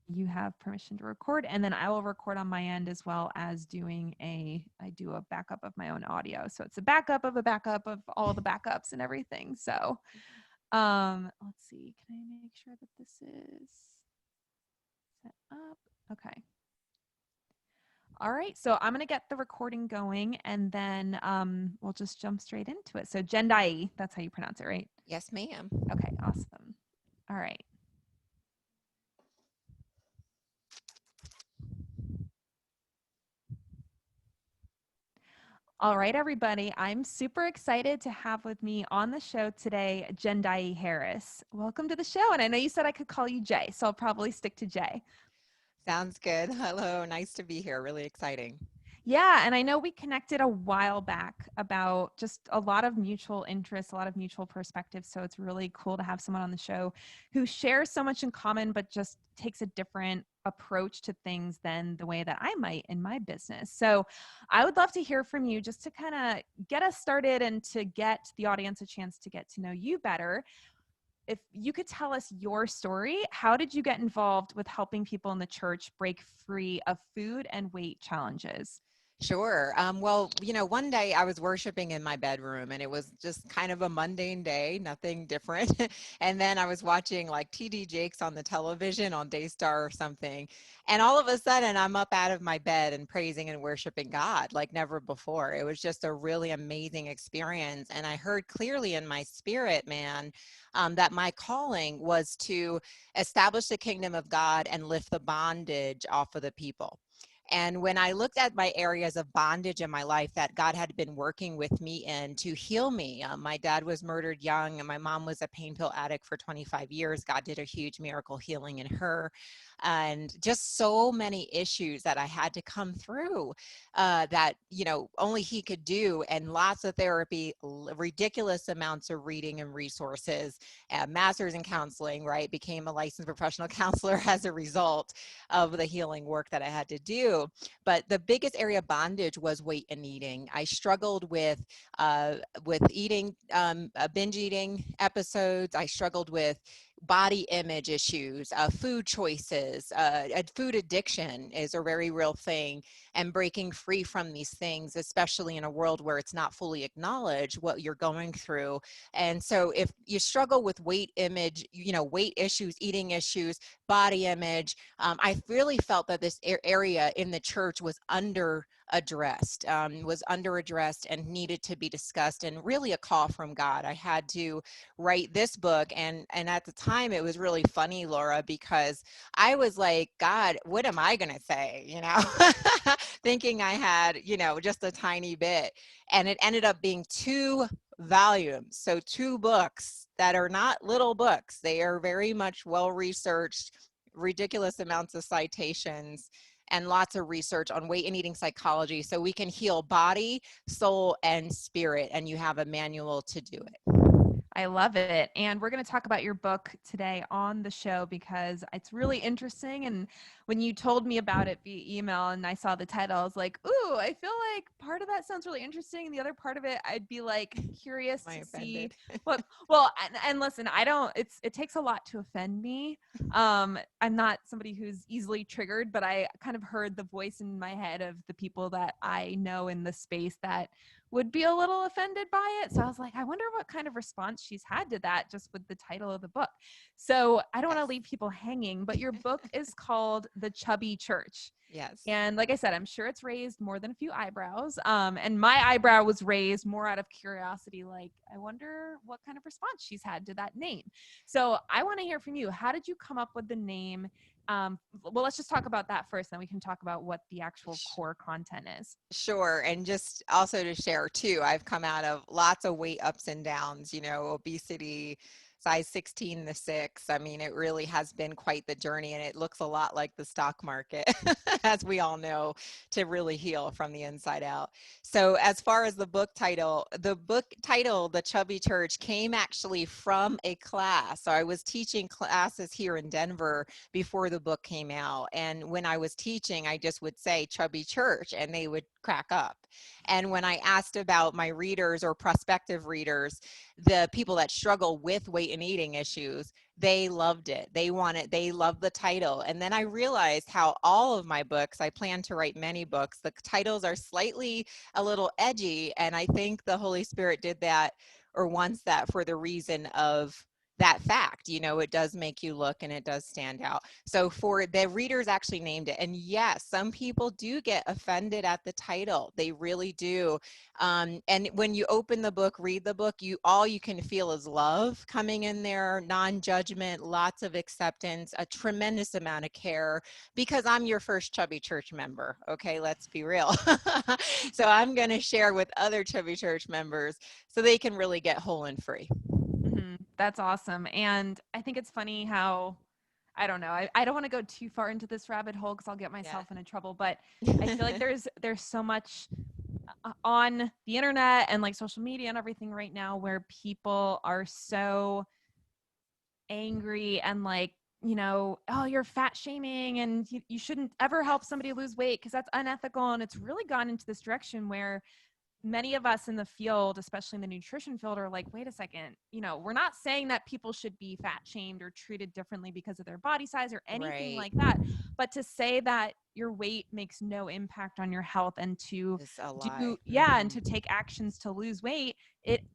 you have permission to record, and then I will record on my end as well as I do a backup of my own audio. So it's a backup of all the backups and everything. So let's see. Can I make sure that this is set up? Okay. All right, so I'm going to get the recording going, and then we'll just jump straight into it. So Jendayi, that's how you pronounce it, right? Yes, ma'am. Okay, awesome. All right. All right, everybody. I'm super excited to have with me on the show today, Jendayi Harris. Welcome to the show. And I know you said I could call you Jay, so I'll probably stick to Jay. Sounds good. Hello, nice to be here. Really exciting. Yeah, and I know we connected a while back about just a lot of mutual interests, a lot of mutual perspectives. So it's really cool to have someone on the show who shares so much in common, but just takes a different approach to things than the way that I might in my business. So I would love to hear from you just to kind of get us started and to get the audience a chance to get to know you better. If you could tell us your story, how did you get involved with helping people in the church break free of food and weight challenges? Sure. Well, one day I was worshiping in my bedroom and it was just kind of a mundane day, nothing different. And then I was watching like TD Jakes on the television on Daystar or something. And all of a sudden I'm up out of my bed and praising and worshiping God like never before. It was just a really amazing experience. And I heard clearly in my spirit, man, that my calling was to establish the kingdom of God and lift the bondage off of the people. And when I looked at my areas of bondage in my life that God had been working with me in to heal me, my dad was murdered young and my mom was a pain pill addict for 25 years. God did a huge miracle healing in her. And just so many issues that I had to come through that, only he could do. And lots of therapy, ridiculous amounts of reading and resources, master's in counseling, right? Became a licensed professional counselor as a result of the healing work that I had to do. But the biggest area of bondage was weight and eating. I struggled with eating, binge eating episodes. I struggled with body image issues, food choices, food addiction is a very real thing, and breaking free from these things, especially in a world where it's not fully acknowledged what you're going through. And so if you struggle with weight image, weight issues, eating issues, body image, I really felt that this area in the church was underaddressed and needed to be discussed, and really a call from God. I had to write this book, and at the time it was really funny, Laura, because I was like, God, what am I going to say? Thinking I had, just a tiny bit, and it ended up being 2 volumes. So 2 books that are not little books. They are very much well-researched, ridiculous amounts of citations, and lots of research on weight and eating psychology, so we can heal body, soul, and spirit, and you have a manual to do it. I love it. And we're going to talk about your book today on the show because it's really interesting. And when you told me about it via email and I saw the title, I was like, ooh, I feel like part of that sounds really interesting. And the other part of it, I'd be like curious Am I to see offended? what, and listen, it takes a lot to offend me. I'm not somebody who's easily triggered, but I kind of heard the voice in my head of the people that I know in the space that would be a little offended by it. So I was like, I wonder what kind of response she's had to that just with the title of the book. So I don't want to leave people hanging, but your book is called The Chubby Church. Yes. And like I said, I'm sure it's raised more than a few eyebrows. And my eyebrow was raised more out of curiosity. Like, I wonder what kind of response she's had to that name. So I want to hear from you. How did you come up with the name? Well, let's just talk about that first, then we can talk about what the actual core content is. Sure. And just also to share too, I've come out of lots of weight ups and downs, obesity, size 16 to 6. I mean, it really has been quite the journey, and it looks a lot like the stock market, as we all know, to really heal from the inside out. So as far as the book title, The Chubby Church, came actually from a class. So I was teaching classes here in Denver before the book came out. And when I was teaching, I just would say Chubby Church, and they would crack up. And when I asked about my readers or prospective readers, the people that struggle with weight weight and eating issues, they loved it. They loved the title. And then I realized how all of my books, I plan to write many books, the titles are slightly a little edgy. And I think the Holy Spirit did that or wants that for the reason of that fact. It does make you look and it does stand out. So for the readers actually named it. And yes, some people do get offended at the title. They really do. And when you open the book, read the book, all you can feel is love coming in there, non-judgment, lots of acceptance, a tremendous amount of care, because I'm your first Chubby Church member. Okay, let's be real. So I'm going to share with other Chubby Church members so they can really get whole and free. That's awesome. And I think it's funny how, I don't know, I don't want to go too far into this rabbit hole because I'll get myself into trouble, but I feel like there's so much on the internet and like social media and everything right now where people are so angry and like, oh, you're fat shaming and you shouldn't ever help somebody lose weight because that's unethical. And it's really gone into this direction where many of us in the field, especially in the nutrition field, are like, wait a second, we're not saying that people should be fat shamed or treated differently because of their body size or anything like that. But to say that your weight makes no impact on your health and to do, and to take actions to lose weight,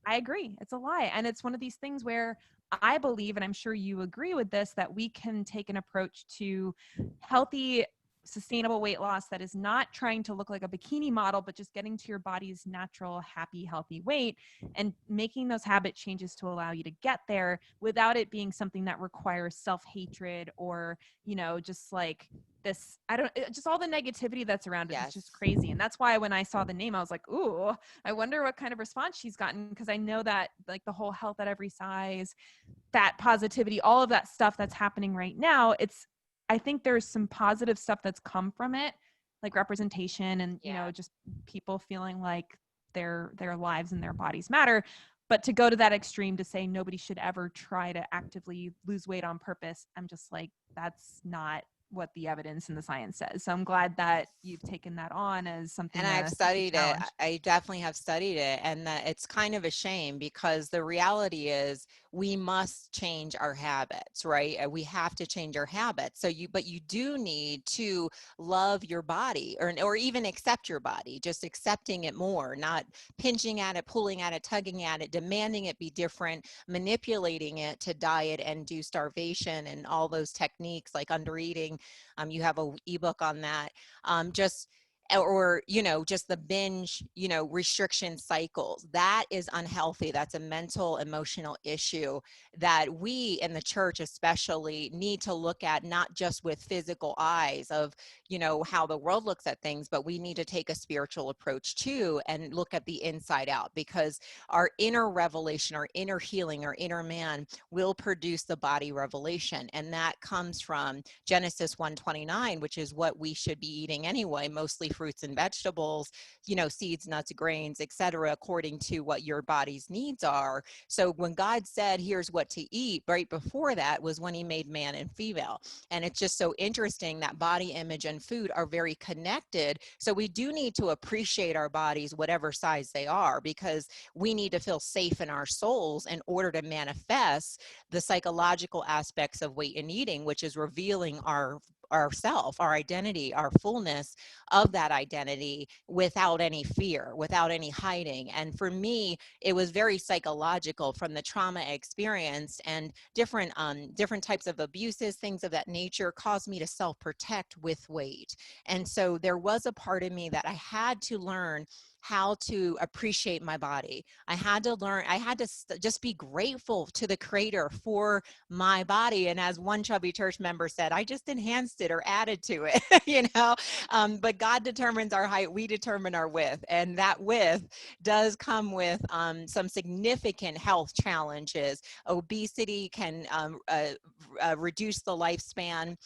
I agree. It's a lie. And it's one of these things where I believe, and I'm sure you agree with this, that we can take an approach to healthy, sustainable weight loss that is not trying to look like a bikini model, but just getting to your body's natural, happy, healthy weight and making those habit changes to allow you to get there without it being something that requires self-hatred or, just like this, just all the negativity that's around it is just crazy. And that's why when I saw the name, I was like, ooh, I wonder what kind of response she's gotten. Because I know that like the whole health at every size, fat positivity, all of that stuff that's happening right now, I think there's some positive stuff that's come from it, like representation and, just people feeling like their lives and their bodies matter. But to go to that extreme to say nobody should ever try to actively lose weight on purpose, I'm just like, that's not what the evidence and the science says. So I'm glad that you've taken that on as something. And I've studied it. I definitely have studied it. And that it's kind of a shame because the reality is we must change our habits, right? We have to change our habits. But you do need to love your body or even accept your body, just accepting it more, not pinching at it, pulling at it, tugging at it, demanding it be different, manipulating it to diet and do starvation and all those techniques like under eating. You have a ebook on that. Just the binge, restriction cycles. That is unhealthy. That's a mental, emotional issue that we in the church especially need to look at, not just with physical eyes of, how the world looks at things, but we need to take a spiritual approach too and look at the inside out, because our inner revelation, our inner healing, our inner man will produce the body revelation. And that comes from Genesis 1:29, which is what we should be eating anyway, mostly fruits and vegetables, seeds, nuts, grains, etc., according to what your body's needs are. So when God said, here's what to eat, right before that was when he made man and female. And it's just so interesting that body image and food are very connected. So we do need to appreciate our bodies, whatever size they are, because we need to feel safe in our souls in order to manifest the psychological aspects of weight and eating, which is revealing ourself, our identity, our fullness of that identity without any fear, without any hiding. And for me, it was very psychological from the trauma I experienced, and different types of abuses, things of that nature caused me to self-protect with weight. And so there was a part of me that I had to learn how to appreciate my body. I had to just be grateful to the creator for my body. And as one Chubby Church member said, I just enhanced it or added to it, but God determines our height, we determine our width. And that width does come with some significant health challenges. Obesity can reduce the lifespan.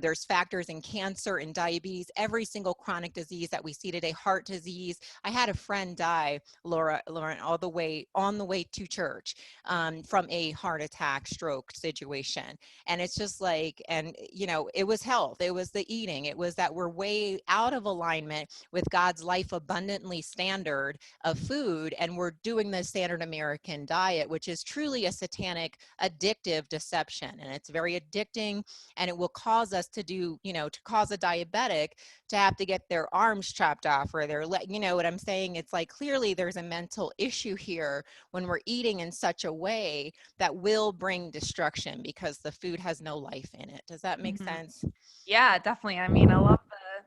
There's factors in cancer and diabetes, every single chronic disease that we see today, heart disease, I had a friend die, Lauren, all the way on the way to church, from a heart attack, stroke situation. And it's just like, and it was health, it was the eating, it was that we're way out of alignment with God's life abundantly standard of food, and we're doing the standard American diet, which is truly a satanic addictive deception. And it's very addicting, and it will cause us to to cause a diabetic to have to get their arms chopped off or their leg. You know what I'm saying? It's like, clearly there's a mental issue here when we're eating in such a way that will bring destruction because the food has no life in it. Does that make sense? Yeah, definitely. I mean, I love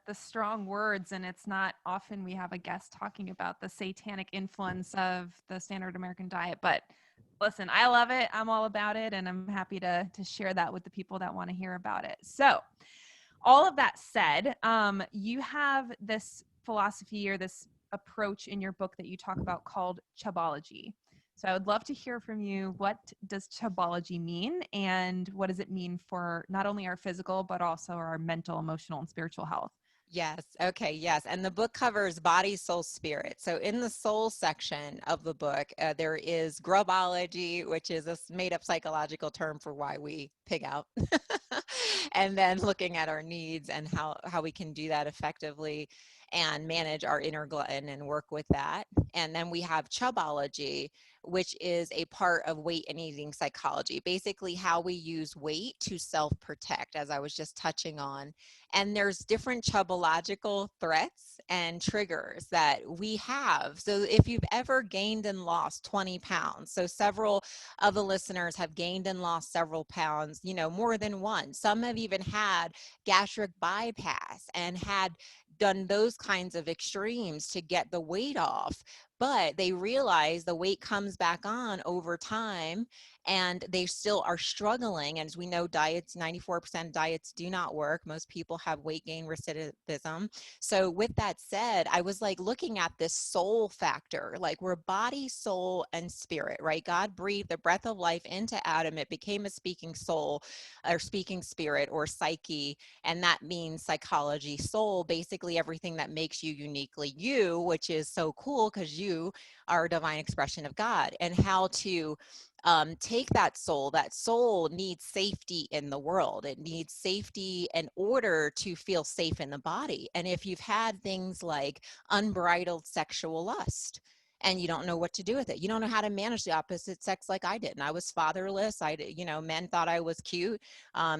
the strong words, and it's not often we have a guest talking about the satanic influence of the standard American diet. But listen, I love it. I'm all about it, and I'm happy to share that with the people that want to hear about it. So, all of that said, you have this philosophy or this approach in your book that you talk about called Chobology. So I would love to hear from you. What does Chobology mean, and what does it mean for not only our physical, but also our mental, emotional, and spiritual health? Yes. Okay. Yes. And the book covers body, soul, spirit. So in the soul section of the book, there is grubology, which is a made up psychological term for why we pig out. And then looking at our needs and how we can do that effectively and manage our inner glutton and work with that. And then we have Chubology, which is a part of weight and eating psychology, basically how we use weight to self-protect, as I was just touching on. And there's different chubological threats and triggers that we have. So if you've ever gained and lost 20 pounds, so several of the listeners have gained and lost several pounds, more than one. Some have even had gastric bypass and had done those kinds of extremes to get the weight off, but they realize the weight comes back on over time and they still are struggling. And as we know, 94% diets do not work. Most people have weight gain recidivism. So with that said, I was like looking at this soul factor, like we're body, soul, and spirit, right? God breathed the breath of life into Adam. It became a speaking soul or speaking spirit or psyche. And that means psychology, soul, basically everything that makes you uniquely you, which is so cool because you are a divine expression of God. And how to take that soul needs safety in the world. It needs safety in order to feel safe in the body. And if you've had things like unbridled sexual lust, and you don't know what to do with it. You don't know how to manage the opposite sex like I did. And I was fatherless. Men thought I was cute.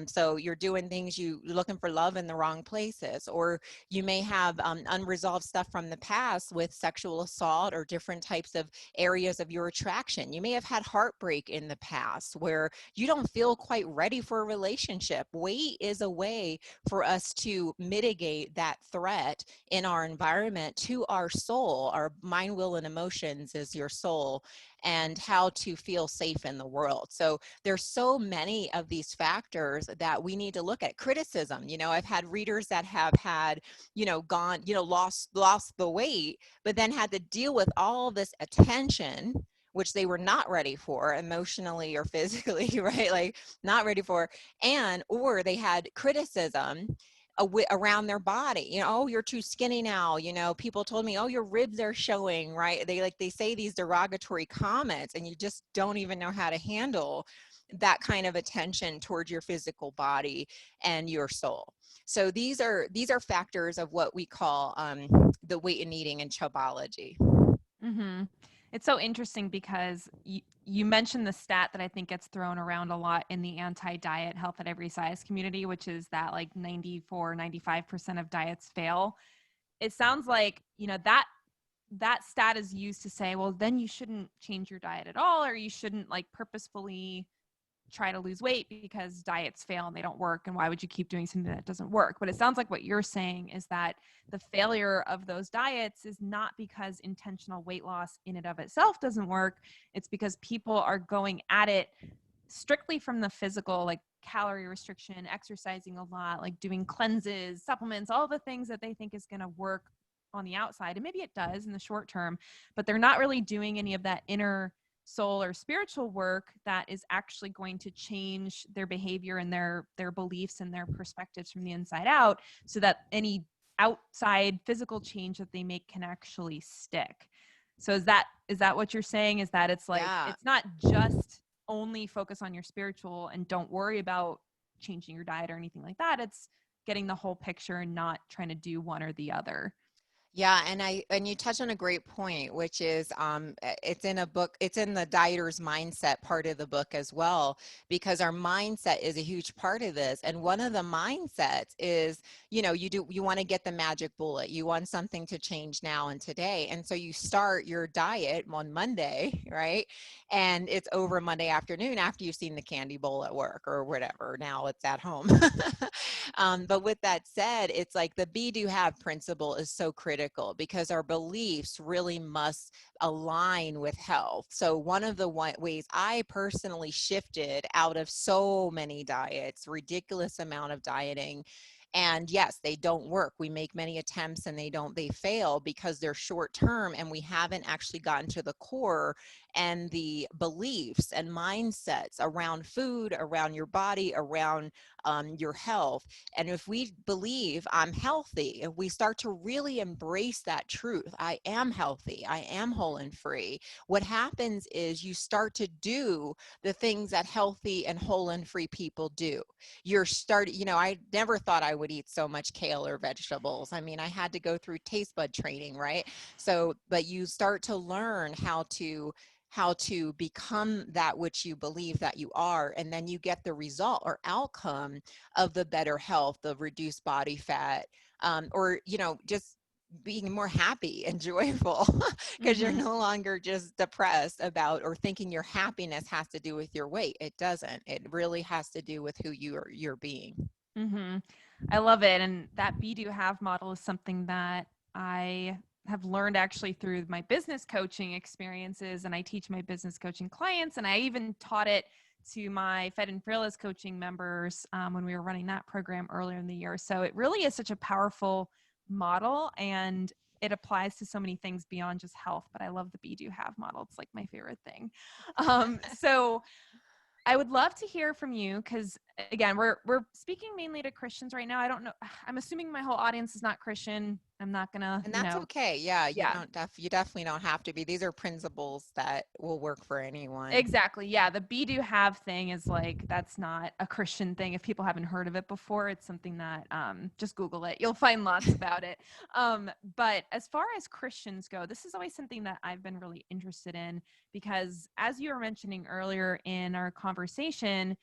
So you're doing things, you're looking for love in the wrong places. Or you may have unresolved stuff from the past with sexual assault or different types of areas of your attraction. You may have had heartbreak in the past where you don't feel quite ready for a relationship. Weight is a way for us to mitigate that threat in our environment to our soul. Our mind, will, and emotions is your soul, and how to feel safe in the world. So there's so many of these factors that we need to look at. Criticism, I've had readers that have had, lost the weight, but then had to deal with all this attention, which they were not ready for emotionally or physically, right? Like not ready for, or they had criticism around their body. Oh, you're too skinny now. People told me, oh, your ribs are showing, right? They say these derogatory comments, and you just don't even know how to handle that kind of attention towards your physical body and your soul. So these are factors of what we call the weight and eating and Chobology. Mm-hmm. It's so interesting because you mentioned the stat that I think gets thrown around a lot in the anti-diet health at every size community, which is that like 94-95% of diets fail. It sounds like, that stat is used to say, well, then you shouldn't change your diet at all, or you shouldn't like purposefully try to lose weight because diets fail and they don't work, and why would you keep doing something that doesn't work? But it sounds like what you're saying is that the failure of those diets is not because intentional weight loss in and of itself doesn't work. It's because people are going at it strictly from the physical, like calorie restriction, exercising a lot, like doing cleanses, supplements, all the things that they think is going to work on the outside. And maybe it does in the short term, but they're not really doing any of that inner soul or spiritual work that is actually going to change their behavior and their beliefs and their perspectives from the inside out, so that any outside physical change that they make can actually stick. So is that what you're saying? Is that it's like, Yeah. it's not just only focus on your spiritual and don't worry about changing your diet or anything like that. It's getting the whole picture and not trying to do one or the other. Yeah, and you touch on a great point, which is it's in a book, it's in the dieter's mindset part of the book as well, because our mindset is a huge part of this. And one of the mindsets is, you want to get the magic bullet. You want something to change now and today. And so you start your diet on Monday, right? And it's over Monday afternoon after you've seen the candy bowl at work or whatever. Now it's at home. But with that said, it's like the be do have principle is so critical because our beliefs really must align with health. So one of the ways I personally shifted out of so many diets, ridiculous amount of dieting, and yes, they don't work. We make many attempts and they fail because they're short term and we haven't actually gotten to the core and the beliefs and mindsets around food, around your body, around your health. And if we believe I'm healthy, if we start to really embrace that truth, I am healthy, I am whole and free, what happens is you start to do the things that healthy and whole and free people do. I never thought I would eat so much kale or vegetables. I mean, I had to go through taste bud training, right? So, but you start to learn how to become that which you believe that you are, and then you get the result or outcome of the better health, the reduced body fat, or just being more happy and joyful because you're Mm-hmm. no longer just depressed about or thinking your happiness has to do with your weight. It doesn't. It really has to do with who you're being. Mm-hmm. I love it. And that be do have model is something that I have learned actually through my business coaching experiences. And I teach my business coaching clients. And I even taught it to my Fed and Fearless coaching members when we were running that program earlier in the year. So it really is such a powerful model and it applies to so many things beyond just health. But I love the be do have model. It's like my favorite thing. So I would love to hear from you because again, we're speaking mainly to Christians right now. I don't know. I'm assuming my whole audience is not Christian. I'm not gonna, And that's okay. Yeah, yeah, you definitely don't have to be. These are principles that will work for anyone. exactly. Yeah, the be do have thing is like that's not a Christian thing. If people haven't heard of it before, it's something that just Google it. You'll find lots about it. But as far as Christians go, this is always something that I've been really interested in because as you were mentioning earlier in our conversation,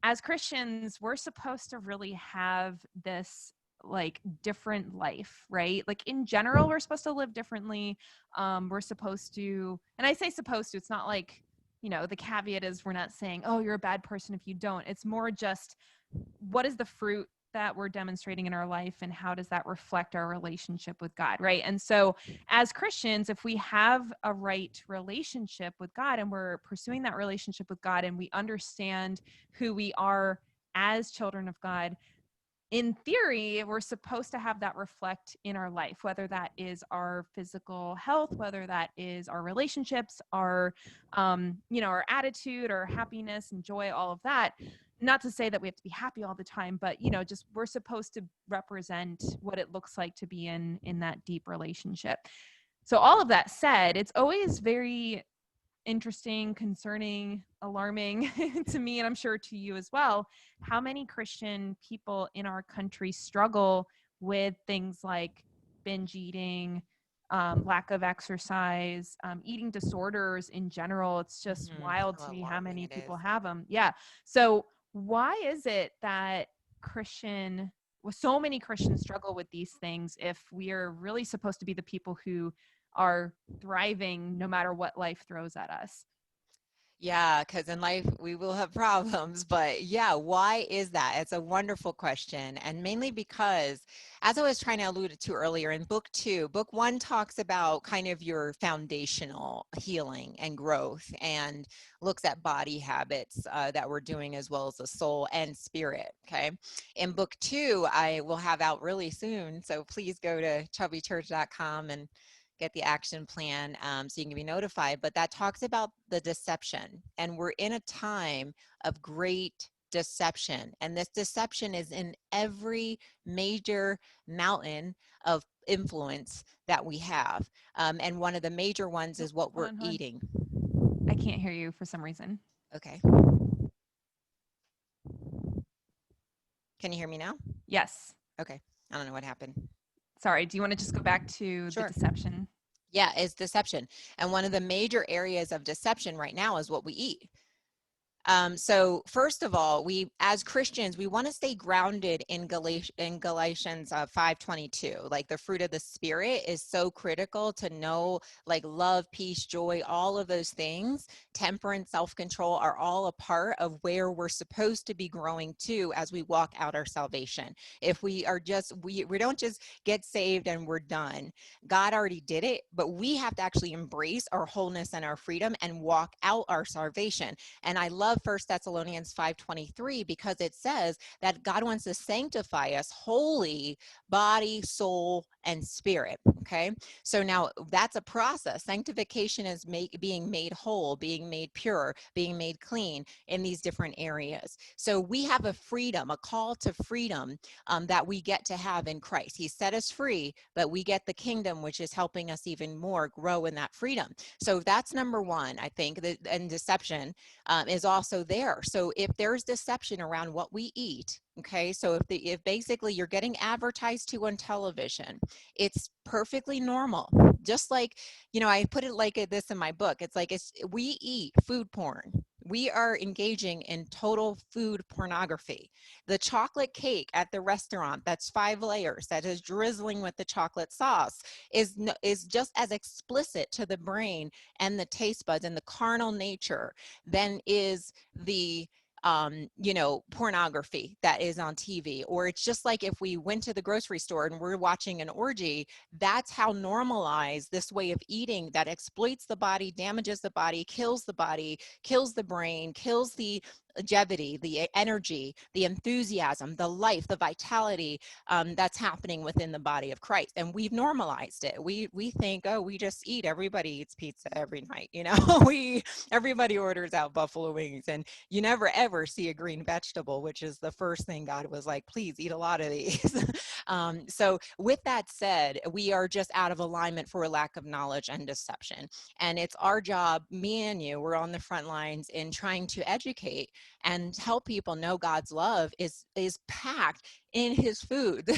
as Christians, we're supposed to really have this like different life, right? Like in general, we're supposed to live differently. We're supposed to, and I say supposed to, it's not like, the caveat is we're not saying, oh, you're a bad person if you don't. It's more just what is the fruit that we're demonstrating in our life and how does that reflect our relationship with God, right? And so as Christians, if we have a right relationship with God and we're pursuing that relationship with God and we understand who we are as children of God, in theory, we're supposed to have that reflect in our life, whether that is our physical health, whether that is our relationships, our attitude, our happiness and joy, all of that. Not to say that we have to be happy all the time, but just we're supposed to represent what it looks like to be in that deep relationship. So all of that said, it's always very interesting, concerning, alarming to me, and I'm sure to you as well, how many Christian people in our country struggle with things like binge eating, lack of exercise, eating disorders in general. It's just wild to How me how alarming many it is. people have them. Yeah. So why is it that so many Christians struggle with these things if we are really supposed to be the people who are thriving no matter what life throws at us? Yeah, because in life we will have problems. But yeah, why is that? It's a wonderful question. And mainly because, as I was trying to allude to earlier in book 2, book 1 talks about kind of your foundational healing and growth and looks at body habits that we're doing as well as the soul and spirit. Okay. In book 2, I will have out really soon. So please go to chubbychurch.com and get the action plan so you can be notified. But that talks about the deception. And we're in a time of great deception. And this deception is in every major mountain of influence that we have. And one of the major ones is what we're eating. I can't hear you for some reason. Okay. Can you hear me now? Yes. Okay. I don't know what happened. Sorry. Do you want to just go back to Sure. the deception? Yeah, it's deception. And one of the major areas of deception right now is what we eat. So first of all, we as Christians, we want to stay grounded in Galatians 5:22. Like the fruit of the Spirit is so critical to know, like love, peace, joy, all of those things, temperance, self-control are all a part of where we're supposed to be growing to as we walk out our salvation. If we are just, we don't just get saved and we're done. God already did it, but we have to actually embrace our wholeness and our freedom and walk out our salvation. And I love 1 Thessalonians 5:23 because it says that God wants to sanctify us wholly, body, soul, and spirit. Okay. So now that's a process. Sanctification is being made whole, being made pure, being made clean in these different areas. So we have a freedom, a call to freedom that we get to have in Christ. He set us free, but we get the kingdom, which is helping us even more grow in that freedom. So that's number one, I think, and deception is also there. So if there's deception around what we eat, okay, so if basically you're getting advertised to on television, it's perfectly normal. Just like, I put it like this in my book. It's like we eat food porn. We are engaging in total food pornography. The chocolate cake at the restaurant that's 5 layers, that is drizzling with the chocolate sauce, is just as explicit to the brain and the taste buds and the carnal nature than is the pornography that is on TV. Or it's just like if we went to the grocery store and we're watching an orgy, that's how normalized this way of eating that exploits the body, damages the body, kills the brain, kills the longevity, the energy, the enthusiasm, the life, the vitality that's happening within the body of Christ. And we've normalized it. We think, oh, we just eat. Everybody eats pizza every night. Everybody orders out buffalo wings, and you never ever see a green vegetable, which is the first thing God was like, please eat a lot of these. So with that said, we are just out of alignment for a lack of knowledge and deception. And it's our job, me and you, we're on the front lines in trying to educate and help people know God's love is packed in his food.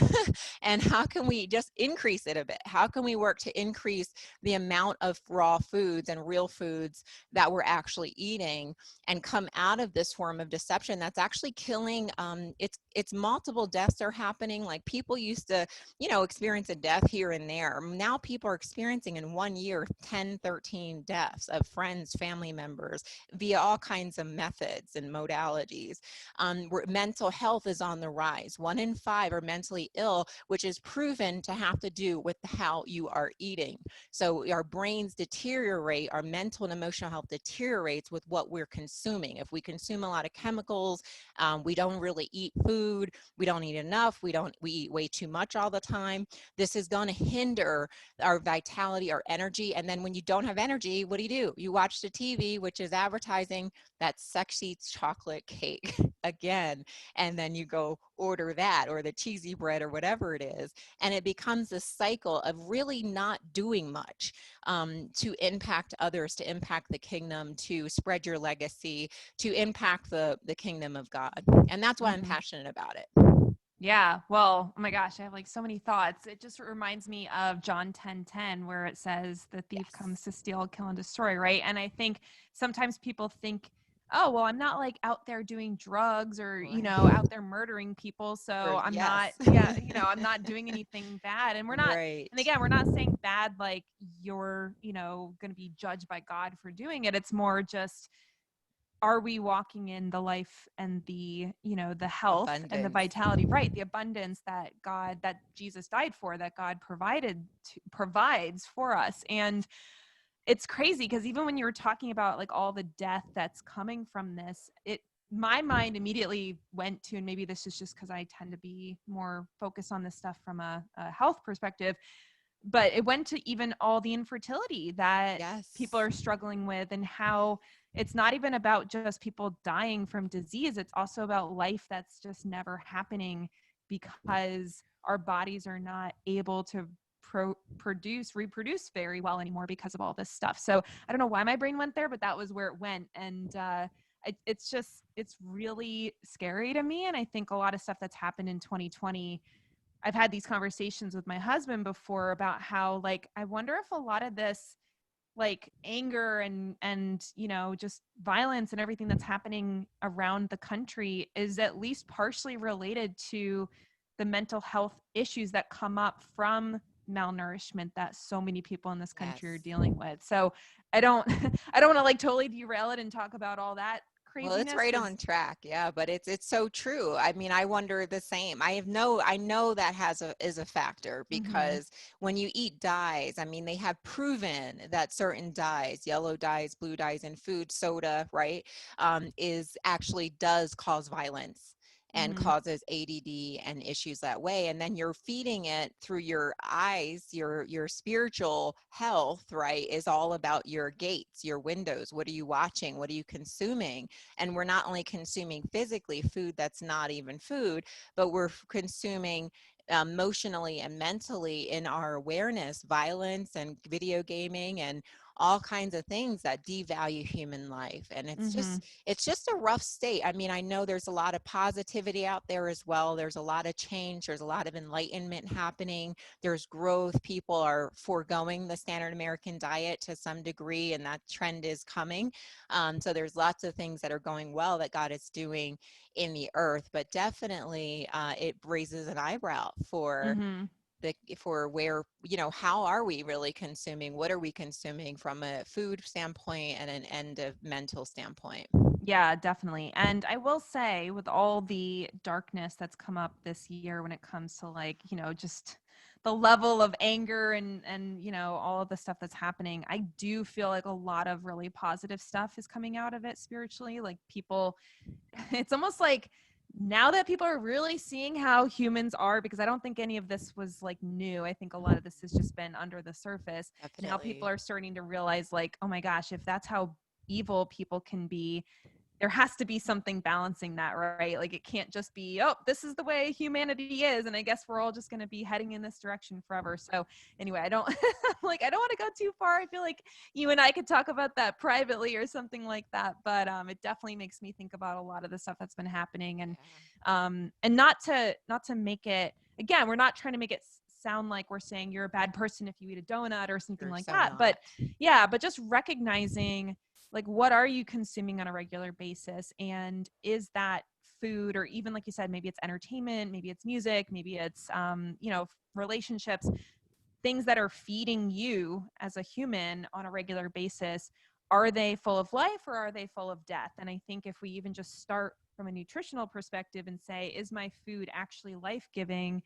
And how can we just increase it a bit? How can we work to increase the amount of raw foods and real foods that we're actually eating and come out of this form of deception that's actually killing? It's multiple deaths are happening. Like people used to, experience a death here and there. Now people are experiencing in 1 year 10, 13 deaths of friends, family members via all kinds of methods and modalities. Where mental health is on the rise. 1 in 5 are mentally ill, which is proven to have to do with how you are eating. So our brains deteriorate, our mental and emotional health deteriorates with what we're consuming. If we consume a lot of chemicals, we don't really eat food, we don't eat enough, we eat way too much all the time. This is going to hinder our vitality, our energy. And then when you don't have energy, what do? You watch the TV, which is advertising that sexy chocolate cake again, and then you go order that or the cheesy bread or whatever it is, and it becomes a cycle of really not doing much to impact others, to impact the kingdom, to spread your legacy, to impact the kingdom of God. And that's why I'm passionate about it. Yeah. Well, oh my gosh, I have like so many thoughts. It just reminds me of John 10:10, where it says the thief comes to steal, kill, and destroy, right? And I think sometimes people think, oh, well, I'm not like out there doing drugs or, out there murdering people. So I'm not, I'm not doing anything bad. And we're not, Right. and again, we're not saying bad like you're, going to be judged by God for doing it. It's more just, are we walking in the life and the the health and the vitality, right? The abundance that Jesus died for, that God provides for us. And it's crazy because even when you were talking about like all the death that's coming from this, my mind immediately went to, and maybe this is just because I tend to be more focused on this stuff from a health perspective, but it went to even all the infertility that people are struggling with, and how it's not even about just people dying from disease. It's also about life that's just never happening because our bodies are not able to reproduce very well anymore because of all this stuff. So I don't know why my brain went there, but that was where it went. And it's really scary to me. And I think a lot of stuff that's happened in 2020, I've had these conversations with my husband before about how, like, I wonder if a lot of this, like, anger and just violence and everything that's happening around the country is at least partially related to the mental health issues that come up from malnourishment that so many people in this country are Yes. dealing with. So I don't I don't want to, like, totally derail it and talk about all that Well, it's craziness, right because on track. Yeah, but it's so true. I mean, I wonder the same. I know that is a factor because when you eat dyes, I mean, they have proven that certain dyes, yellow dyes, blue dyes in food, soda, right, is actually does cause violence and causes ADD and issues that way. And then you're feeding it through your eyes, your spiritual health, right, is all about your gates, your windows. What are you watching? What are you consuming? And we're not only consuming physically food that's not even food, but we're consuming emotionally and mentally in our awareness, violence and video gaming and all kinds of things that devalue human life. And it's just a rough state. I mean, I know there's a lot of positivity out there as well. There's a lot of change. There's a lot of enlightenment happening. There's growth. People are foregoing the standard American diet to some degree, and that trend is coming. So there's lots of things that are going well that God is doing in the earth, but definitely it raises an eyebrow for where, how are we really consuming? What are we consuming from a food standpoint and a mental standpoint? Yeah, definitely. And I will say, with all the darkness that's come up this year when it comes to, like, just the level of anger and all of the stuff that's happening, I do feel like a lot of really positive stuff is coming out of it spiritually. Like, people, it's almost like now that people are really seeing how humans are, because I don't think any of this was, like, new. I think a lot of this has just been under the surface. Now people Definitely. are starting to realize, like, oh my gosh, if that's how evil people can be, there has to be something balancing that, right? Like, it can't just be, oh, this is the way humanity is, and I guess we're all just going to be heading in this direction forever. So anyway, I don't like, I don't want to go too far. I feel like you and I could talk about that privately or something like that, but it definitely makes me think about a lot of the stuff that's been happening. And not to make it, again, we're not trying to make it sound like we're saying you're a bad person if you eat a donut or something You're like so that, but not. yeah, but just recognizing, like, what are you consuming on a regular basis, and is that food, or even, like you said, maybe it's entertainment, maybe it's music, maybe it's relationships, things that are feeding you as a human on a regular basis, are they full of life or are they full of death? And I think if we even just start from a nutritional perspective and say, is my food actually life-giving,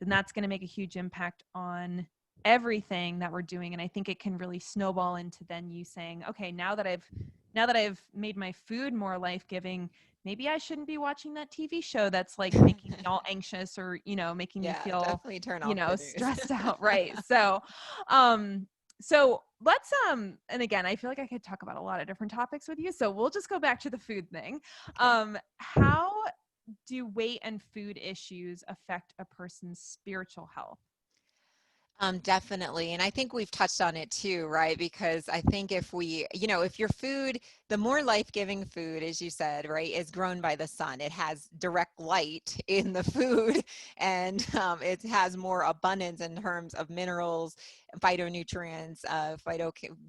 then that's going to make a huge impact on everything that we're doing. And I think it can really snowball into then you saying, okay, now that I've made my food more life-giving, maybe I shouldn't be watching that TV show that's, like, making me all anxious, or making me Yeah, feel definitely turn off the news. stressed out, right? So let's and again, I feel like I could talk about a lot of different topics with you, so we'll just go back to the food thing. Okay. How do weight and food issues affect a person's spiritual health? Definitely. And I think we've touched on it too, right? Because I think if your food, the more life-giving food, as you said, right, is grown by the sun. It has direct light in the food, and it has more abundance in terms of minerals, phytonutrients,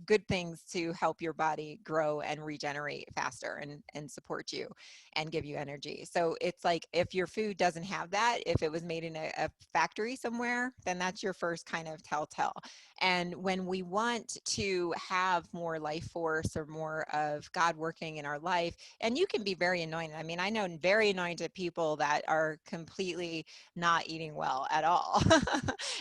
good things to help your body grow and regenerate faster and support you and give you energy. So it's like, if your food doesn't have that, if it was made in a factory somewhere, then that's your first kind of telltale. And when we want to have more life force or more of God working in our life, and you can be very anointed. I mean, I know very anointed people that are completely not eating well at all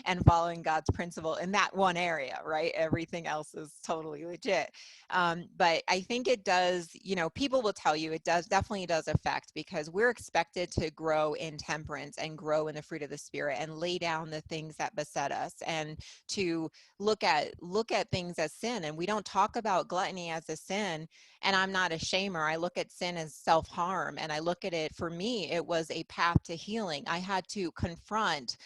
and following God's principle, and that that one area, right? Everything else is totally legit. But I think it does, people will tell you it definitely does affect, because we're expected to grow in temperance and grow in the fruit of the Spirit and lay down the things that beset us, and to look at things as sin. And we don't talk about gluttony as a sin. And I'm not a shamer. I look at sin as self-harm, and I look at it, for me, it was a path to healing. I had to confront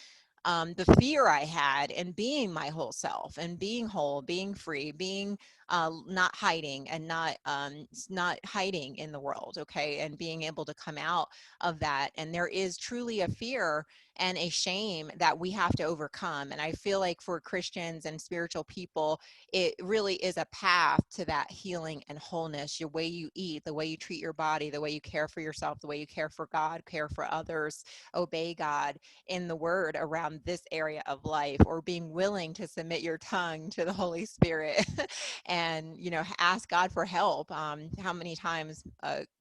the fear I had in being my whole self and being whole, being free, being not hiding, and not hiding in the world, okay, and being able to come out of that. And there is truly a fear and a shame that we have to overcome. And I feel like for Christians and spiritual people, it really is a path to that healing and wholeness. Your way you eat, the way you treat your body, the way you care for yourself, the way you care for God, care for others, obey God in the word around this area of life, or being willing to submit your tongue to the Holy Spirit and, ask God for help. How many times,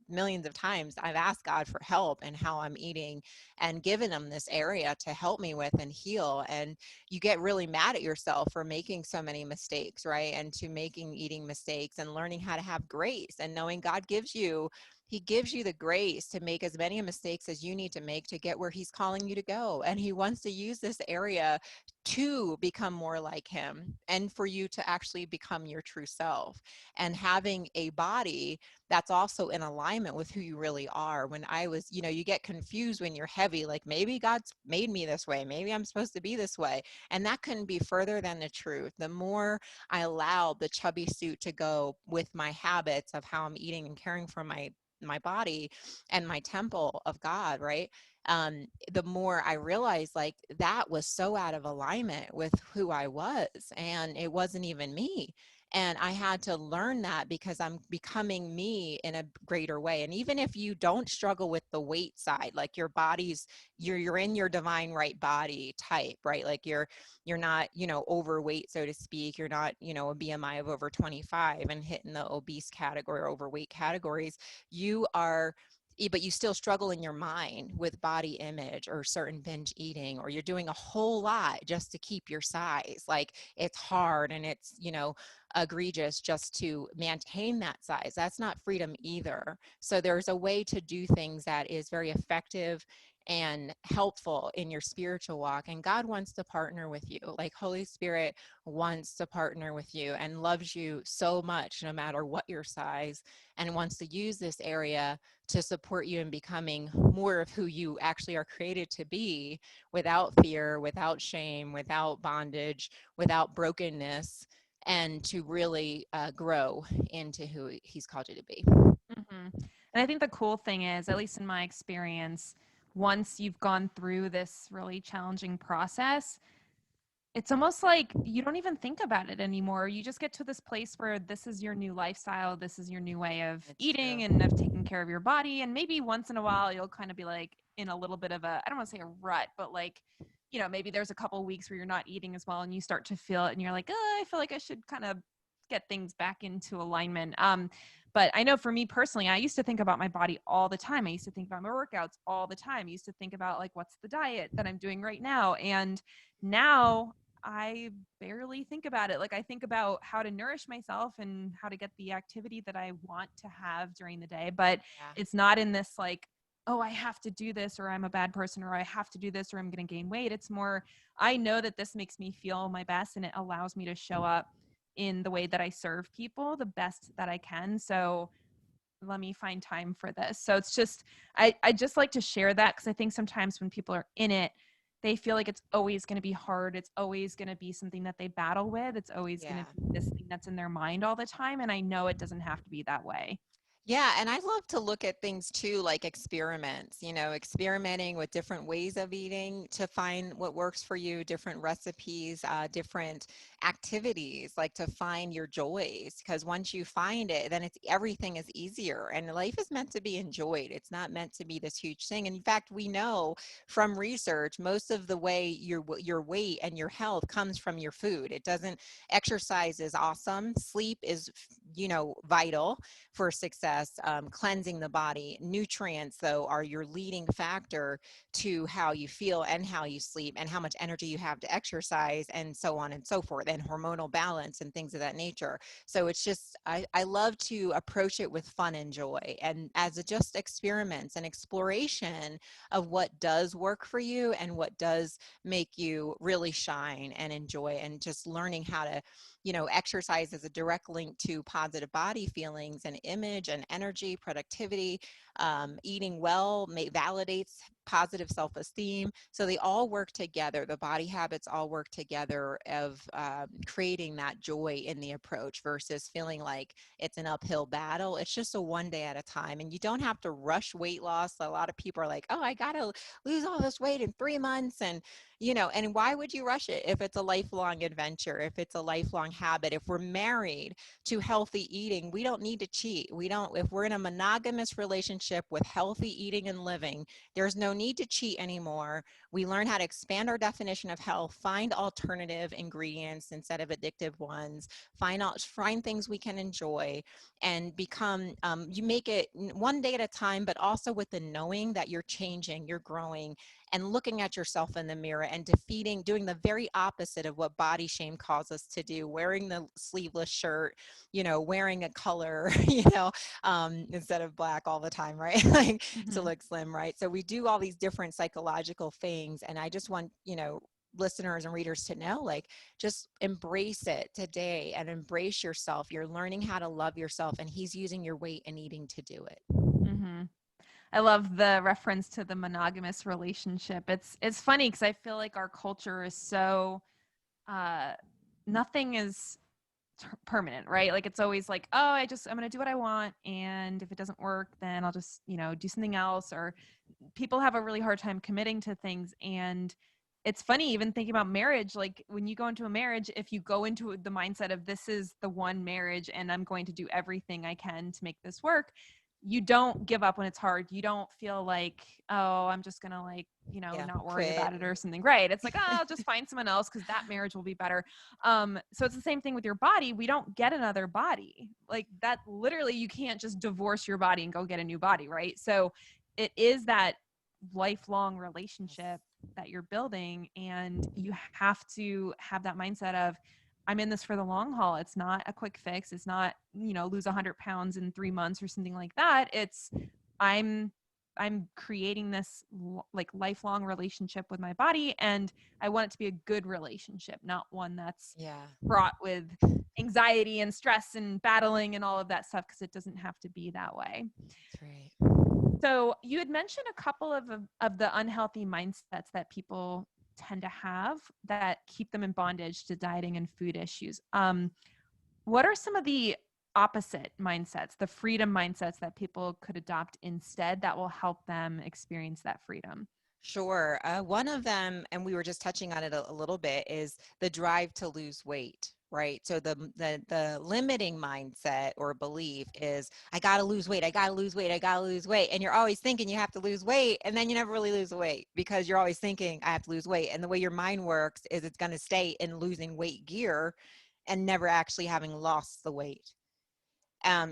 millions of times, I've asked God for help and how I'm eating, and given him this area to help me with and heal. And you get really mad at yourself for making so many mistakes, right? And to making eating mistakes, and learning how to have grace, and knowing God gives you the grace to make as many mistakes as you need to make to get where he's calling you to go. And he wants to use this area to become more like him, and for you to actually become your true self, and having a body that's also in alignment with who you really are. When I was, you get confused when you're heavy, like, maybe God's made me this way, maybe I'm supposed to be this way. And that couldn't be further than the truth. The more I allowed the chubby suit to go with my habits of how I'm eating and caring for my body and my temple of God, right? The more I realized, like, that was so out of alignment with who I was, and it wasn't even me. And I had to learn that, because I'm becoming me in a greater way. And even if you don't struggle with the weight side, like your body's, you're in your divine right body type, right? Like you're not, overweight, so to speak. You're not, a BMI of over 25 and hitting the obese category or overweight categories. You are, but you still struggle in your mind with body image or certain binge eating, or you're doing a whole lot just to keep your size. Like, it's hard and it's, egregious just to maintain that size. That's not freedom either. So there's a way to do things that is very effective and helpful in your spiritual walk. And God wants to partner with you. Like, Holy Spirit wants to partner with you and loves you so much, no matter what your size, and wants to use this area to support you in becoming more of who you actually are created to be, without fear, without shame, without bondage, without brokenness, and to really grow into who he's called you to be. And I think the cool thing is, at least in my experience, once you've gone through this really challenging process, it's almost like you don't even think about it anymore. You just get to this place where this is your new lifestyle. This is your new way of It's eating true. and of taking care of your body. And maybe once in a while, you'll kind of be like in a little bit of a, I don't want to say a rut, but like, maybe there's a couple of weeks where you're not eating as well and you start to feel it and you're like, oh, I feel like I should kind of get things back into alignment. But I know for me personally, I used to think about my body all the time. I used to think about my workouts all the time. I used to think about, like, what's the diet that I'm doing right now? And now I barely think about it. Like, I think about how to nourish myself and how to get the activity that I want to have during the day. But Yeah. it's not in this like, oh, I have to do this, or I'm a bad person, or I have to do this, or I'm going to gain weight. It's more, I know that this makes me feel my best and it allows me to show up in the way that I serve people the best that I can. So let me find time for this. So it's just, I just like to share that, because I think sometimes when people are in it, they feel like it's always going to be hard. It's always going to be something that they battle with. It's always going Yeah. to be this thing that's in their mind all the time. And I know it doesn't have to be that way. Yeah, and I love to look at things too, like experiments, experimenting with different ways of eating to find what works for you, different recipes, different activities, like to find your joys. Because once you find it, then everything is easier, and life is meant to be enjoyed. It's not meant to be this huge thing. And in fact, we know from research, most of the way your weight and your health comes from your food. It doesn't. Exercise is awesome. Sleep is, vital for success. stress, cleansing the body. Nutrients, though, are your leading factor to how you feel and how you sleep and how much energy you have to exercise and so on and so forth, and hormonal balance and things of that nature. So it's just, I love to approach it with fun and joy, and as just experiments and exploration of what does work for you and what does make you really shine and enjoy, and just learning how to, exercise as a direct link to positive body feelings and image and energy, productivity. Eating well validates positive self-esteem. So they all work together. The body habits all work together of creating that joy in the approach versus feeling like it's an uphill battle. It's just a one day at a time. And you don't have to rush weight loss. A lot of people are like, oh, I got to lose all this weight in 3 months. And and why would you rush it if it's a lifelong adventure, if it's a lifelong habit? If we're married to healthy eating, we don't need to cheat. If we're in a monogamous relationship with healthy eating and living, there's no need to cheat anymore. We learn how to expand our definition of health, find alternative ingredients instead of addictive ones, find things we can enjoy, and become, you make it one day at a time, but also with the knowing that you're changing, you're growing, and looking at yourself in the mirror and doing the very opposite of what body shame calls us to do, wearing the sleeveless shirt, wearing a color, instead of black all the time, right? Like to look slim, right? So we do all these different psychological things. And I just want, listeners and readers to know, like, just embrace it today and embrace yourself. You're learning how to love yourself, and he's using your weight and eating to do it. Mm-hmm. I love the reference to the monogamous relationship. It's funny because I feel like our culture is so nothing is permanent, right? Like it's always like, oh, I'm going to do what I want, and if it doesn't work, then I'll just, do something else. Or people have a really hard time committing to things. And it's funny, even thinking about marriage, like when you go into a marriage, if you go into the mindset of this is the one marriage and I'm going to do everything I can to make this work, you don't give up when it's hard. You don't feel like, oh, I'm just going to not worry about it or something. Right. It's like, oh, I'll just find someone else because that marriage will be better. So it's the same thing with your body. We don't get another body like that. Literally, you can't just divorce your body and go get a new body. Right. So it is that lifelong relationship that you're building, and you have to have that mindset of, I'm in this for the long haul. It's not a quick fix. It's not, lose 100 pounds in 3 months or something like that. It's I'm creating this like lifelong relationship with my body, and I want it to be a good relationship, not one that's fraught with anxiety and stress and battling and all of that stuff, because it doesn't have to be that way. That's right. So you had mentioned a couple of the unhealthy mindsets that people tend to have that keep them in bondage to dieting and food issues. What are some of the opposite mindsets, the freedom mindsets that people could adopt instead that will help them experience that freedom? Sure. One of them, and we were just touching on it a little bit, is the drive to lose weight, right? So the limiting mindset or belief is, I got to lose weight. I got to lose weight. I got to lose weight. And you're always thinking you have to lose weight, and then you never really lose the weight because you're always thinking I have to lose weight. And the way your mind works is it's going to stay in losing weight gear and never actually having lost the weight.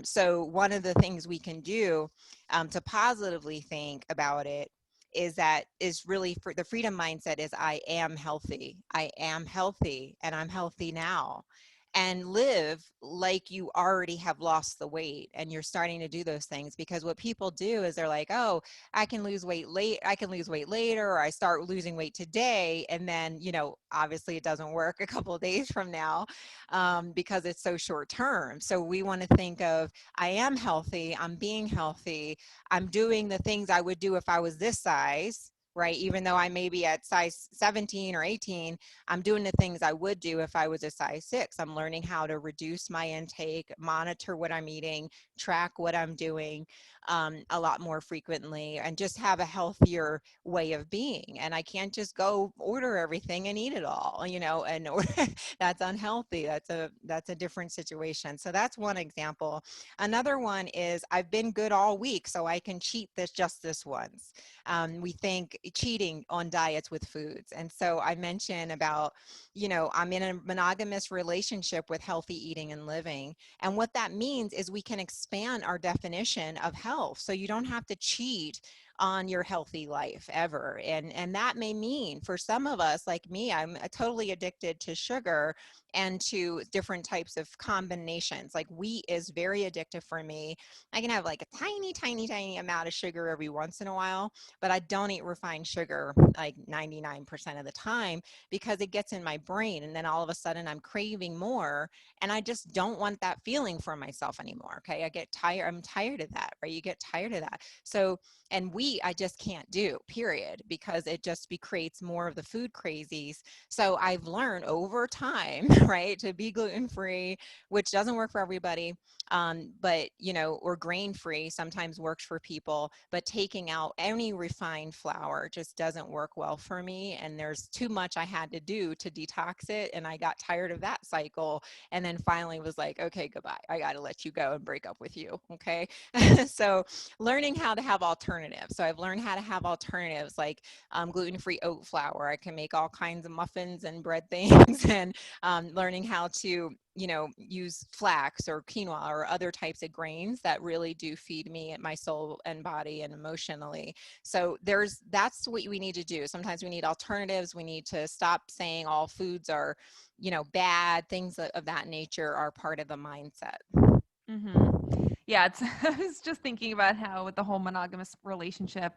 So one of the things we can do to positively think about it is really, for the freedom mindset is, I am healthy. I am healthy, and I'm healthy now. And live like you already have lost the weight and you're starting to do those things. Because what people do is they're like, oh, I can lose weight later, or I start losing weight today. And then, obviously it doesn't work a couple of days from now because it's so short term. So we want to think of, I am healthy, I'm being healthy, I'm doing the things I would do if I was this size, right? Even though I may be at size 17 or 18, I'm doing the things I would do if I was a size 6. I'm learning how to reduce my intake, monitor what I'm eating, track what I'm doing a lot more frequently, and just have a healthier way of being. And I can't just go order everything and eat it all, and that's unhealthy. That's a different situation. So that's one example. Another one is, I've been good all week, so I can cheat just this once. We think, cheating on diets with foods. And so I mentioned about, I'm in a monogamous relationship with healthy eating and living. And what that means is we can expand our definition of health. So you don't have to cheat on your healthy life ever. And that may mean for some of us, like me, I'm totally addicted to sugar and to different types of combinations. Like wheat is very addictive for me. I can have like a tiny, tiny, tiny amount of sugar every once in a while, but I don't eat refined sugar like 99% of the time because it gets in my brain. And then all of a sudden I'm craving more, and I just don't want that feeling for myself anymore. Okay. I get tired. I'm tired of that, right? You get tired of that. So, and wheat, I just can't do, period, because it just creates more of the food crazies. So I've learned over time, right, to be gluten-free, which doesn't work for everybody. But, or grain-free sometimes works for people, but taking out any refined flour just doesn't work well for me. And there's too much I had to do to detox it. And I got tired of that cycle. And then finally was like, okay, goodbye. I got to let you go and break up with you. Okay. So learning how to have alternatives. So I've learned how to have alternatives like gluten-free oat flour. I can make all kinds of muffins and bread things, and learning how to, use flax or quinoa or other types of grains that really do feed me and my soul and body and emotionally. So that's what we need to do. Sometimes we need alternatives. We need to stop saying all foods are, bad. Things of that nature are part of the mindset. Yeah, I was just thinking about how with the whole monogamous relationship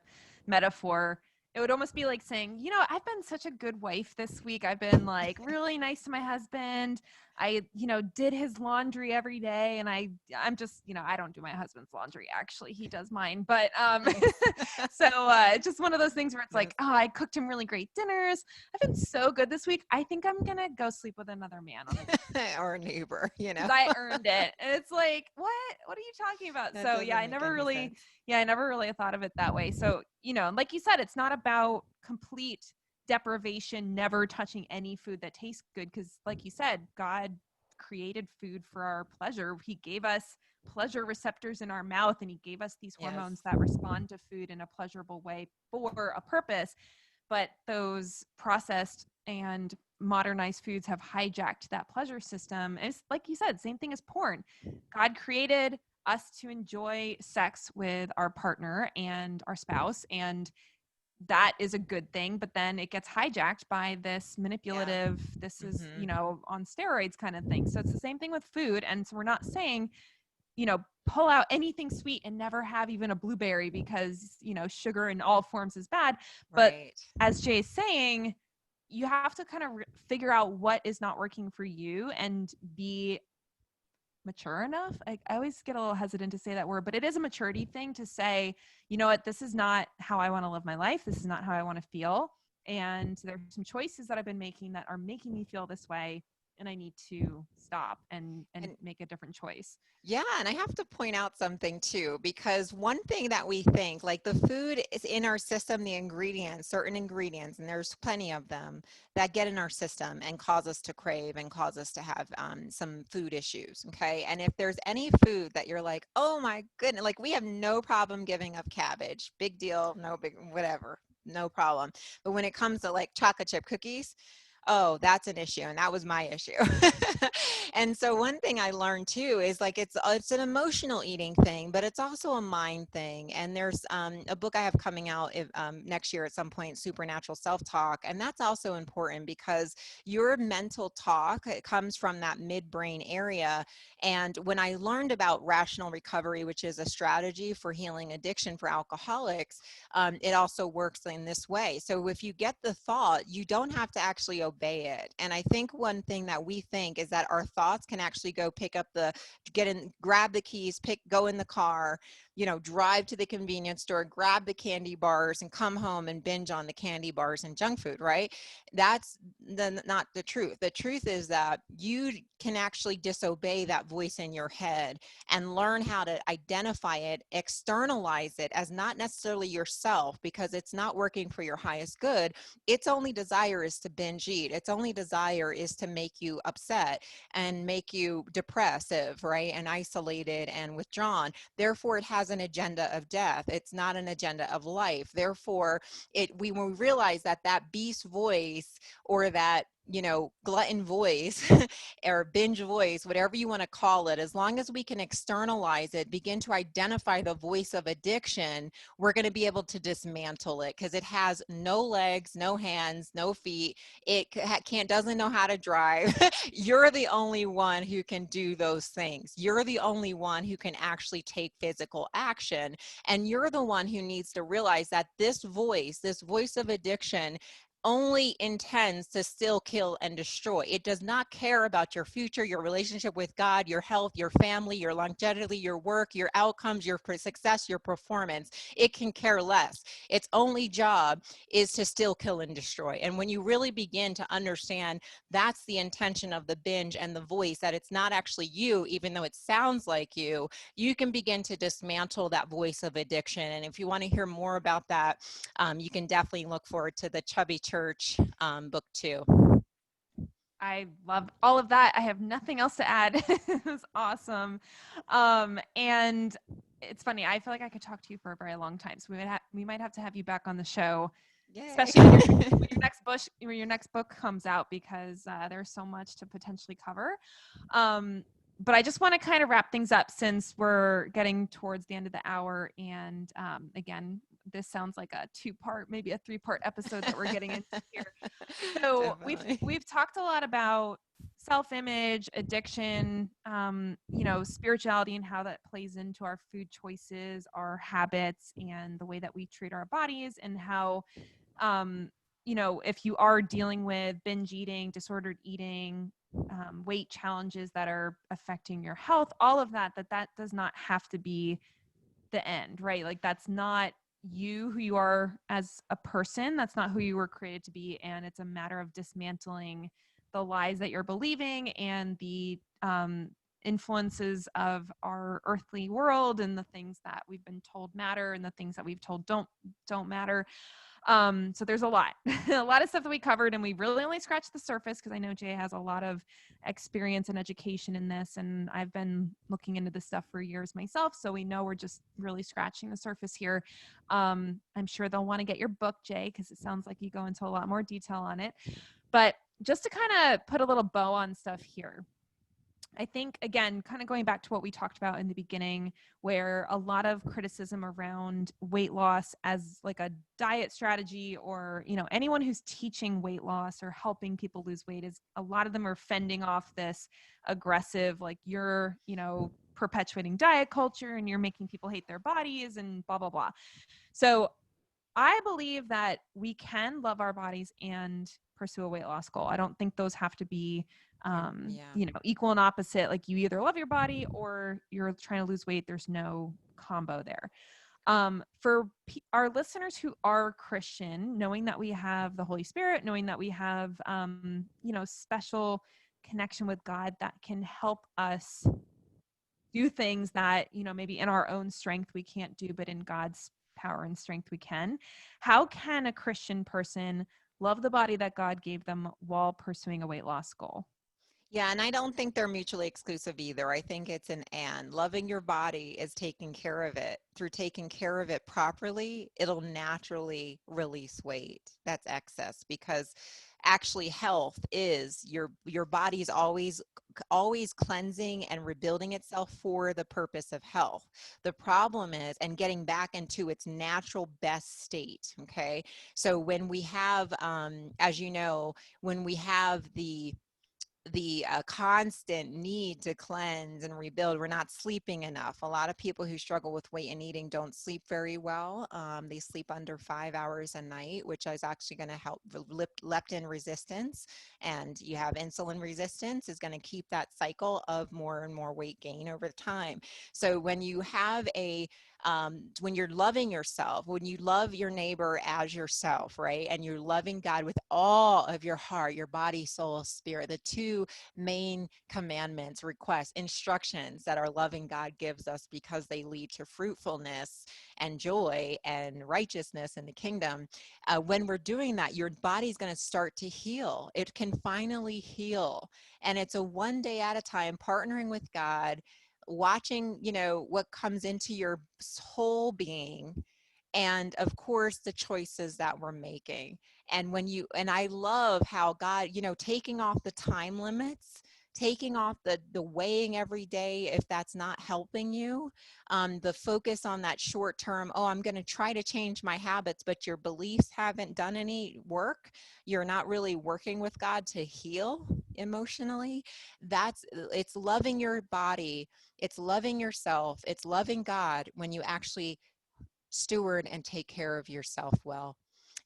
metaphor, it would almost be like saying, I've been such a good wife this week. I've been like really nice to my husband. I, did his laundry every day, and I'm just, I don't do my husband's laundry. Actually, he does mine. But so it's just one of those things where it's like, oh, I cooked him really great dinners. I've been so good this week. I think I'm gonna go sleep with another man on a or a neighbor, because I earned it. And it's like, what? What are you talking about? That So doesn't make any sense. I never really thought of it that way. So, like you said, it's not about complete deprivation, never touching any food that tastes good. Because like you said, God created food for our pleasure. He gave us pleasure receptors in our mouth, and he gave us these hormones that respond to food in a pleasurable way for a purpose. But those processed and modernized foods have hijacked that pleasure system. And it's like you said, same thing as porn. God created us to enjoy sex with our partner and our spouse, and that is a good thing, but then it gets hijacked by this manipulative, this is, on steroids kind of thing. So it's the same thing with food. And so we're not saying, pull out anything sweet and never have even a blueberry because, sugar in all forms is bad. But as Jay is saying, you have to kind of figure out what is not working for you and be mature enough. I always get a little hesitant to say that word, but it is a maturity thing to say, you know what, this is not how I want to live my life. This is not how I want to feel. And there's some choices that I've been making that are making me feel this way. And I need to stop and make a different choice. Yeah, and I have to point out something too, because one thing that we think, like the food is in our system, the ingredients, certain ingredients, and there's plenty of them that get in our system and cause us to crave and cause us to have some food issues. Okay. And if there's any food that you're like, oh my goodness, like we have no problem giving up cabbage, big deal, no big, whatever, no problem. But when it comes to like chocolate chip cookies, oh, that's an issue. And that was my issue. And so one thing I learned too is like it's an emotional eating thing, but it's also a mind thing. And there's a book I have coming out next year at some point, Supernatural Self-Talk. And that's also important because your mental talk, it comes from that midbrain area. And when I learned about rational recovery, which is a strategy for healing addiction for alcoholics, it also works in this way. So if you get the thought, you don't have to actually obey it. And I think one thing that we think is that our thoughts can actually go pick up grab the keys, go in the car, drive to the convenience store, grab the candy bars and come home and binge on the candy bars and junk food, right? That's not the truth. The truth is that you can actually disobey that voice in your head and learn how to identify it, externalize it as not necessarily yourself because it's not working for your highest good. Its only desire is to binge eat. Its only desire is to make you upset and make you depressive, right? And isolated and withdrawn. Therefore, it has has an agenda of death. It's not an agenda of life. Therefore, when we realize that that beast voice, or that, glutton voice or binge voice, whatever you want to call it, as long as we can externalize it, begin to identify the voice of addiction, we're going to be able to dismantle it, because it has no legs, no hands, no feet. It doesn't know how to drive. You're the only one who can do those things. You're the only one who can actually take physical action. And you're the one who needs to realize that this voice of addiction, only intends to still kill and destroy. It does not care about your future, your relationship with God, your health, your family, your longevity, your work, your outcomes, your success, your performance. It can care less. Its only job is to still kill and destroy. And when you really begin to understand that's the intention of the binge and the voice, that it's not actually you, even though it sounds like you can begin to dismantle that voice of addiction. And if you want to hear more about that, you can definitely look forward to the Chubby CHurch book 2. I love all of that. I have nothing else to add. It was awesome. And it's funny. I feel like I could talk to you for a very long time. So we might have to have you back on the show, Yay. especially when your next book comes out, because there's so much to potentially cover. But I just want to kind of wrap things up, since we're getting towards the end of the hour. And again, this sounds like a 2-part, maybe a 3-part episode that we're getting into here. So we've talked a lot about self-image, addiction, spirituality, and how that plays into our food choices, our habits, and the way that we treat our bodies, and how, if you are dealing with binge eating, disordered eating, weight challenges that are affecting your health, all of that does not have to be the end, right? Like, that's not you, who you are as a person. That's not who you were created to be. And it's a matter of dismantling the lies that you're believing, and the influences of our earthly world, and the things that we've been told matter, and the things that we've told don't matter. So there's a lot of stuff that we covered, and we really only scratched the surface, because I know Jay has a lot of experience and education in this, and I've been looking into this stuff for years myself. So we know we're just really scratching the surface here. I'm sure they'll want to get your book, Jay, because it sounds like you go into a lot more detail on it. But just to kind of put a little bow on stuff here, I think, again, kind of going back to what we talked about in the beginning, where a lot of criticism around weight loss as like a diet strategy, or, anyone who's teaching weight loss or helping people lose weight, is a lot of them are fending off this aggressive, like, you're, perpetuating diet culture, and you're making people hate their bodies, and blah, blah, blah. So I believe that we can love our bodies and pursue a weight loss goal. I don't think those have to be equal and opposite. Like, you either love your body or you're trying to lose weight. There's no combo there. For our listeners who are Christian, knowing that we have the Holy Spirit, knowing that we have, special connection with God that can help us do things that, maybe in our own strength we can't do, but in God's power and strength we can. How can a Christian person love the body that God gave them while pursuing a weight loss goal? Yeah, and I don't think they're mutually exclusive either. I think it's an and. Loving your body is taking care of it. Through taking care of it properly, it'll naturally release weight. That's excess, because actually health is your body's always cleansing and rebuilding itself for the purpose of health. The problem is, and getting back into its natural best state. Okay, so when we have, as you know, when we have the constant need to cleanse and rebuild, we're not sleeping enough. A lot of people who struggle with weight and eating don't sleep very well. They sleep under 5 hours a night, which is actually going to help leptin resistance. And you have insulin resistance is going to keep that cycle of more and more weight gain over time. So when you have when you're loving yourself, when you love your neighbor as yourself, right? And you're loving God with all of your heart, your body, soul, spirit, the two main commandments, requests, instructions that our loving God gives us, because they lead to fruitfulness and joy and righteousness in the kingdom. When we're doing that, your body's going to start to heal. It can finally heal. And it's a one day at a time, partnering with God, watching, what comes into your whole being, and of course the choices that we're making. And I love how God, taking off the time limits, taking off the weighing every day if that's not helping you, the focus on that short term, oh, I'm going to try to change my habits, but your beliefs haven't done any work, you're not really working with God to heal emotionally. It's loving your body, it's loving yourself, it's loving God when you actually steward and take care of yourself well.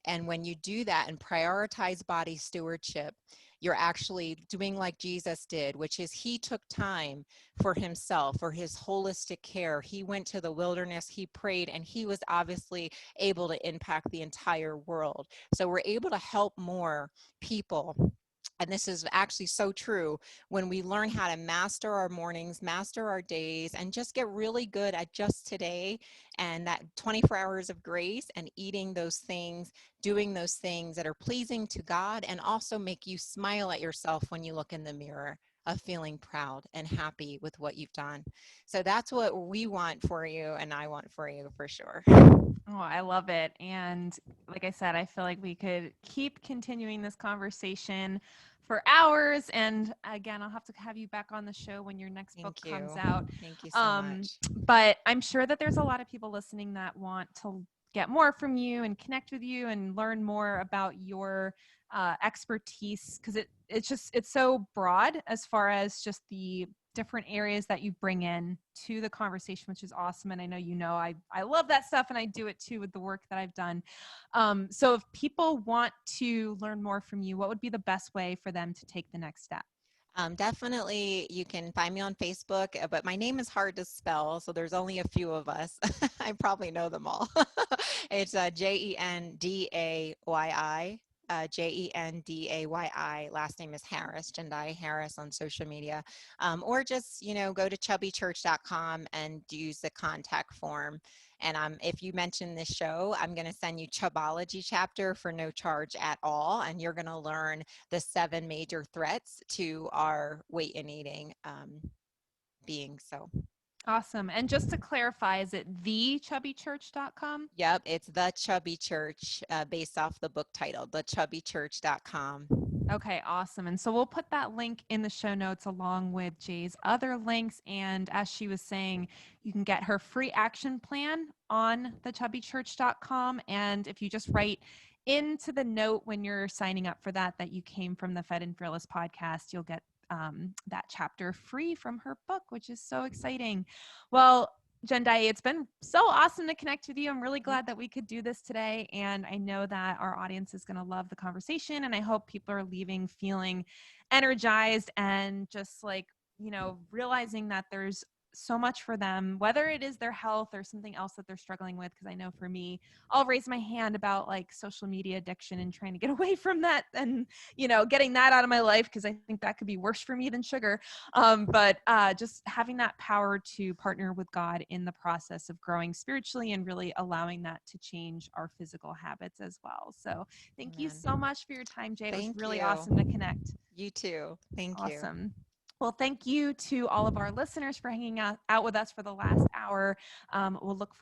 And when you do that and prioritize body stewardship, you're actually doing like Jesus did, which is he took time for himself, for his holistic care. He went to the wilderness, he prayed, and he was obviously able to impact the entire world. So we're able to help more people. And this is actually so true when we learn how to master our mornings, master our days, and just get really good at just today and that 24 hours of grace, and eating those things, doing those things that are pleasing to God, and also make you smile at yourself when you look in the mirror, of feeling proud and happy with what you've done. So that's what we want for you, and I want for you for sure. Oh, I love it. And like I said, I feel like we could keep continuing this conversation for hours. And again, I'll have to have you back on the show when your next book Thank comes you. out. Thank you so Um, much. but I'm sure that there's a lot of people listening that want to get more from you and connect with you and learn more about your expertise, because it's so broad as far as just the different areas that you bring in to the conversation, which is awesome. And I know, I love that stuff, and I do it too with the work that I've done. So if people want to learn more from you, what would be the best way for them to take the next step? Definitely, you can find me on Facebook, but my name is hard to spell, so there's only a few of us. I probably know them all. It's Jendayi, Jendayi. Last name is Harris, Jendayi Harris on social media. Or just, go to chubbychurch.com and use the contact form. And if you mention this show, I'm going to send you Chobology chapter for no charge at all. And you're going to learn the 7 major threats to our weight and eating being. So, Awesome. And just to clarify, is it thechubbychurch.com? yep, it's The Chubby Church, based off the book title, thechubbychurch.com. Okay, awesome. And so we'll put that link in the show notes along with Jay's other links. And as she was saying, you can get her free action plan on thechubbychurch.com. And if you just write into the note when you're signing up for that you came from the Fed and Fearless podcast, you'll get that chapter free from her book, which is so exciting. Well, Jendayi, it's been so awesome to connect with you. I'm really glad that we could do this today. And I know that our audience is going to love the conversation. And I hope people are leaving feeling energized and just like, realizing that there's so much for them, whether it is their health or something else that they're struggling with. Because I know for me, I'll raise my hand about like social media addiction and trying to get away from that and, getting that out of my life, because I think that could be worse for me than sugar. But just having that power to partner with God in the process of growing spiritually and really allowing that to change our physical habits as well. So thank you so Amen. much for your time, Jay. It was Thank really you. awesome to connect. You too. Thank you. Awesome. Well, thank you to all of our listeners for hanging out with us for the last hour. We'll look forward